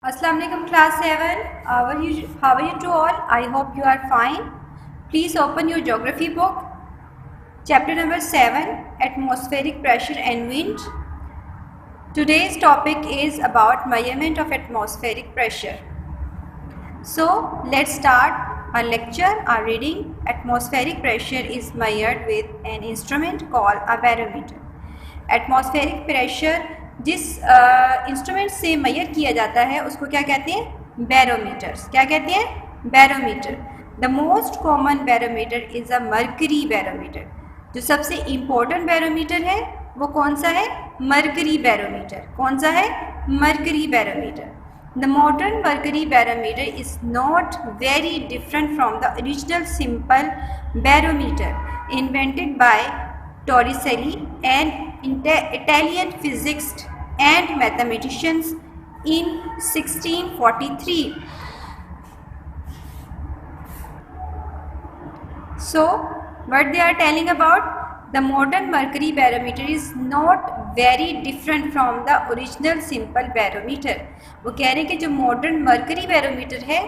Assalamu alaikum class 7. How are you to all? I hope you are fine. Please open your geography book. Chapter number 7, Atmospheric Pressure and Wind. Today's topic is about measurement of atmospheric pressure. So let's start our lecture, our reading. Atmospheric pressure is measured with an instrument called a barometer. Atmospheric pressure जिस instrument से major किया जाता है उसको क्या कहते हैं? Barometers. क्या कहते हैं? Barometer. The most common barometer is a mercury barometer. जो सबसे इम्पोर्टेंट बैरोमीटर है वो कौन सा है? Mercury barometer. कौन सा है? Mercury barometer. The modern mercury barometer is not very different from the original simple barometer invented by Torricelli, an Italian physicist and mathematicians in 1643. So, what they are telling about? The modern mercury barometer is not very different from the original simple barometer. वो कह रहे हैं कि जो modern mercury barometer है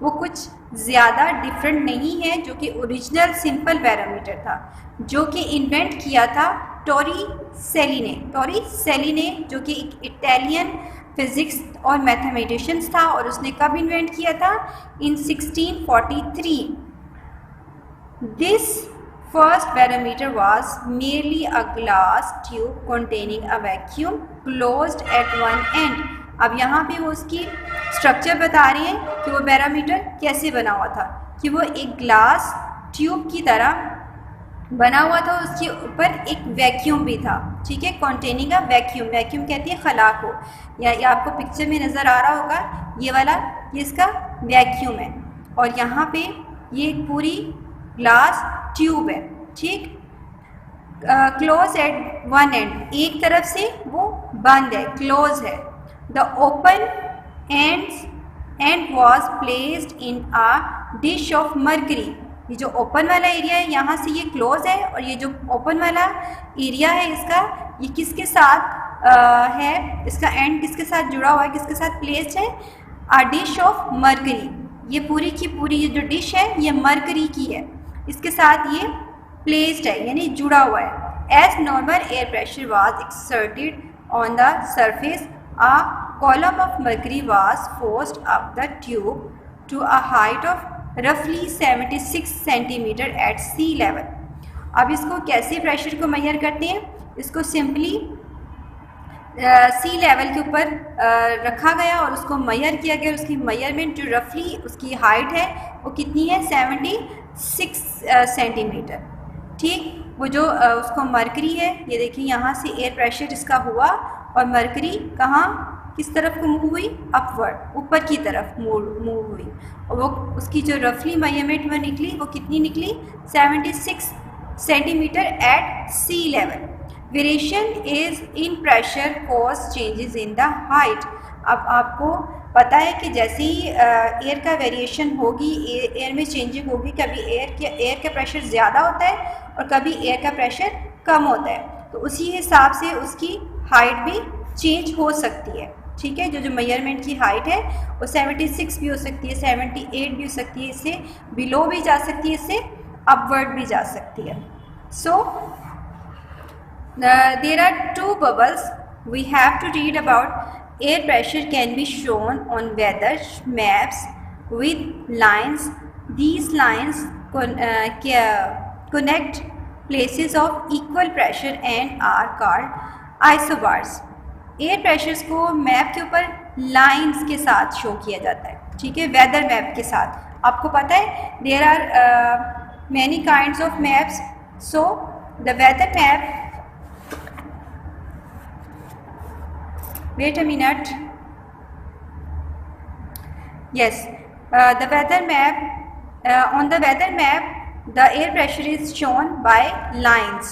वो कुछ ज़्यादा डिफरेंट नहीं है जो कि ओरिजिनल सिंपल बैरोमीटर था, जो कि इन्वेंट किया था टॉरिसेली ने, जो कि एक इटालियन फिजिक्स और मैथमेटिशियंस था. और उसने कब इन्वेंट किया था? इन 1643. This first barometer was merely a glass tube containing a vacuum closed at one end. अब यहाँ पे वो उसकी स्ट्रक्चर बता रही हैं कि वो बैरोमीटर कैसे बना हुआ था, कि वो एक ग्लास ट्यूब की तरह बना हुआ था, उसके ऊपर एक वैक्यूम भी था. ठीक है, कॉन्टेनिंग अ वैक्यूम. वैक्यूम कहती है खला को, या ये आपको पिक्चर में नज़र आ रहा होगा, ये वाला ये इसका वैक्यूम है. और यहाँ पे ये एक पूरी ग्लास ट्यूब है. ठीक, क्लोज एट वन एंड, एक तरफ से वो बंद है, क्लोज है. The open end was placed in a dish of mercury. ये जो ओपन वाला एरिया है यहाँ से ये क्लोज है, और ये जो ओपन वाला एरिया है इसका, ये किसके साथ है? इसका एंड किसके साथ जुड़ा हुआ है, किसके साथ प्लेस्ड है? आ डिश ऑफ मर्करी. ये पूरी की पूरी ये जो डिश है ये मर्करी की है, इसके साथ ये प्लेस्ड है, यानी जुड़ा हुआ है. As normal air pressure was exerted on the surface, a column of mercury was forced up the tube to a height of roughly 76 centimeter at sea level. अब इसको कैसे प्रेशर को मेजर करते हैं? इसको सिंपली सी लेवल के ऊपर रखा गया और उसको मेजर किया गया. उसकी मेजरमेंट जो रफली उसकी हाइट है वो कितनी है? 76 सेंटीमीटर. ठीक, वो जो उसको मर्करी है, ये देखिए यहाँ से एयर प्रेशर इसका हुआ और मर्करी कहाँ, किस तरफ को मूव हुई? अपवर्ड, ऊपर की तरफ मूव हुई. और वो उसकी जो रफली मेजरमेंट में निकली वो कितनी निकली? 76 centimetre at sea level. Variation is in pressure cause changes in the height. अब आपको पता है कि जैसे ही एयर का वेरिएशन होगी, एयर में चेंजिंग होगी, कभी एयर का प्रेशर ज़्यादा होता है और कभी एयर का प्रेशर कम होता है, तो उसी हिसाब से उसकी हाइट भी चेंज हो सकती है. ठीक है, जो मेजरमेंट की हाइट है वो 76 भी हो सकती है, 78 भी हो सकती है, इससे बिलो भी जा सकती है, इससे अपवर्ड भी जा सकती है. So there are two bubbles we have to read about. Air pressure can be shown on weather maps with lines. These lines connect places of equal pressure and are called isobars. Air pressures को map के ऊपर lines के साथ show किया जाता है. ठीक है, वेदर मैप के साथ. आपको पता है there are many kinds of maps. So the weather map, wait a minute, yes, the weather map, on the weather map the air pressure is shown by lines.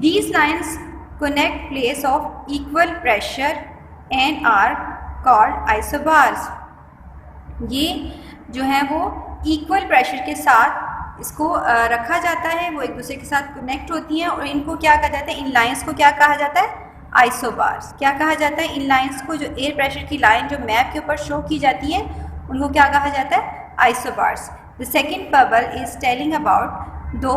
These lines connect place of equal pressure and are called isobars. ये जो है वो equal pressure के साथ इसको रखा जाता है, वो एक दूसरे के साथ कनेक्ट होती हैं और इनको क्या कहा जाता है? इन लाइंस को क्या कहा जाता है? आइसोबार्स। क्या कहा जाता है इन लाइंस को? जो एयर प्रेशर की लाइन जो मैप के ऊपर शो की जाती है उनको क्या कहा जाता है? Isobars. The second bubble is telling about दो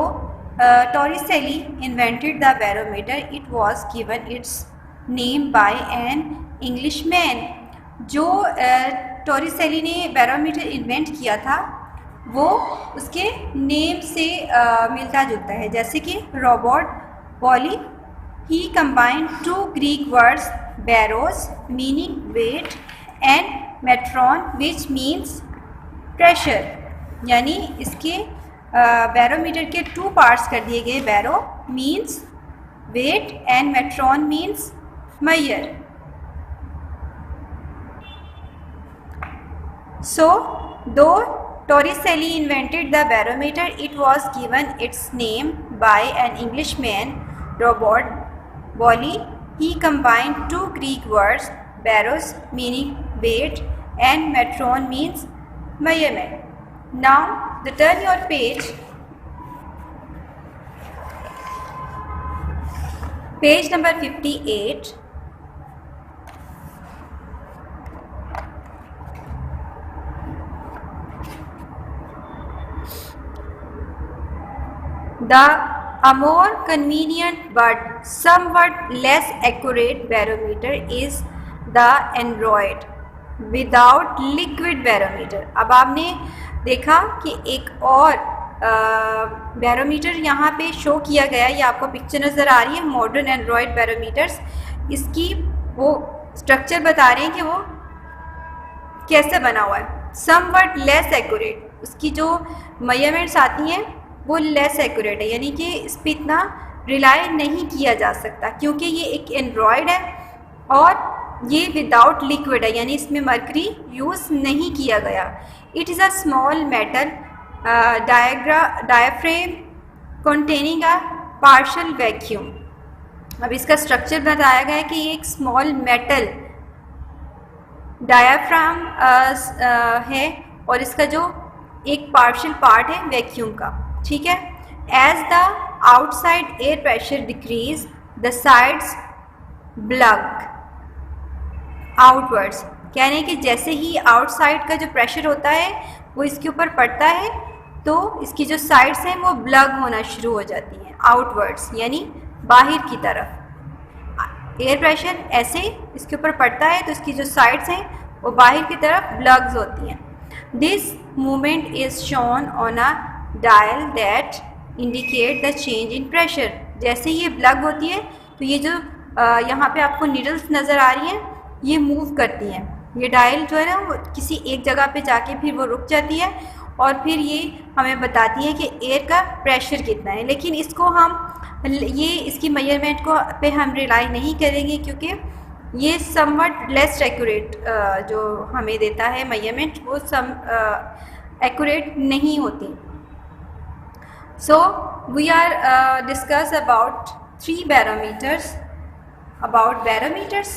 Torricelli invented the barometer, it was given its name by an Englishman. जो टॉरिसेली ने बैरोमीटर इन्वेंट किया था वो उसके नेम से मिलता जुलता है, जैसे कि Robert Boyle. He combined two Greek words, baros meaning weight and metron which means pressure। यानी इसके बैरोमीटर के टू पार्ट्स कर दिए गए, baro means weight and metron means measure। So though Torricelli invented the barometer, it was given its name by an Englishman, Robert Bally. He combined two Greek words, baros meaning weight and metron means measurement. Now turn your page number 58. A more convenient but somewhat less accurate barometer is the Android without liquid barometer। अब आपने देखा कि एक और barometer यहाँ पे show किया गया, ये आपको पिक्चर नज़र आ रही है, मॉडर्न एंड्रॉयड बैरोमीटर्स। इसकी वो स्ट्रक्चर बता रहे हैं कि वो कैसे बना हुआ है। समवट लेस एक्यूरेट, उसकी जो मेजरमेंट्स आती हैं वो लेस एक्यूरेट है, यानी कि इस पर इतना रिलाई नहीं किया जा सकता क्योंकि ये एक एंड्रॉयड है और ये विदाउट लिक्विड है, यानी इसमें मरकरी यूज़ नहीं किया गया। It is a small metal diaphragm containing a partial vacuum. अब इसका स्ट्रक्चर बताया गया है कि ये एक स्मॉल मेटल डायाफ्राम है और इसका जो एक पार्शियल पार्ट है वैक्यूम का, ठीक है। As the outside air pressure decreases the sides bulge outwards, कहने कि जैसे ही आउटसाइड का जो प्रेशर होता है वो इसके ऊपर पड़ता है तो इसकी जो साइड्स हैं वो ब्लग होना शुरू हो जाती हैं, आउटवर्ड्स यानी बाहर की तरफ। एयर प्रेशर ऐसे इसके ऊपर पड़ता है तो इसकी जो साइड्स हैं वो बाहर की तरफ ब्लग्स होती हैं। This movement is shown on a dial that indicate the change in pressure. जैसे ये ब्लग होती है तो ये जो यहाँ पे आपको नीडल्स नज़र आ रही हैं ये मूव करती हैं। ये डायल जो है ना वो किसी एक जगह पे जाके फिर वो रुक जाती है और फिर ये हमें बताती है कि एयर का प्रेशर कितना है। लेकिन इसको हम ये इसकी मेजरमेंट को पे हम रिलाई नहीं करेंगे क्योंकि ये समवट लेस एक्यूरेट जो हमें देता है मेजरमेंट वो सम एक्यूरेट नहीं होती। So we are discuss about 3 barometers. About barometers,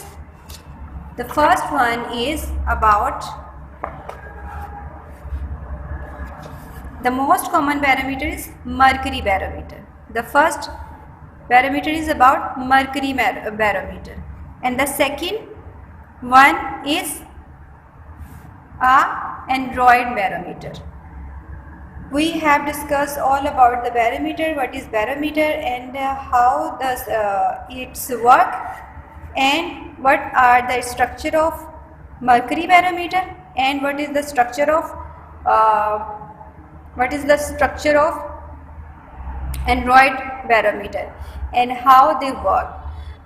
the first one is about the most common barometer is mercury barometer. The first barometer is about mercury barometer, and the second one is a Android barometer. We have discussed all about the barometer, what is barometer and how does its work and what are the structure of mercury barometer and what is the structure of Android barometer and how they work.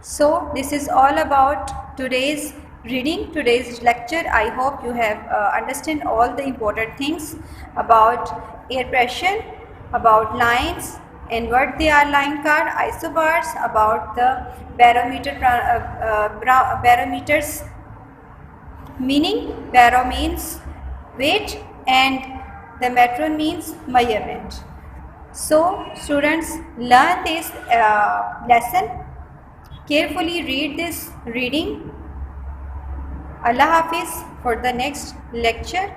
So this is all about today's reading, today's lecture. I hope you have understand all the important things about air pressure, about lines and what they are, line card, isobars, about the barometer barometers meaning baro means weight and the metron means measurement. So students, learn this lesson, carefully read this reading. Allah Hafiz for the next lecture.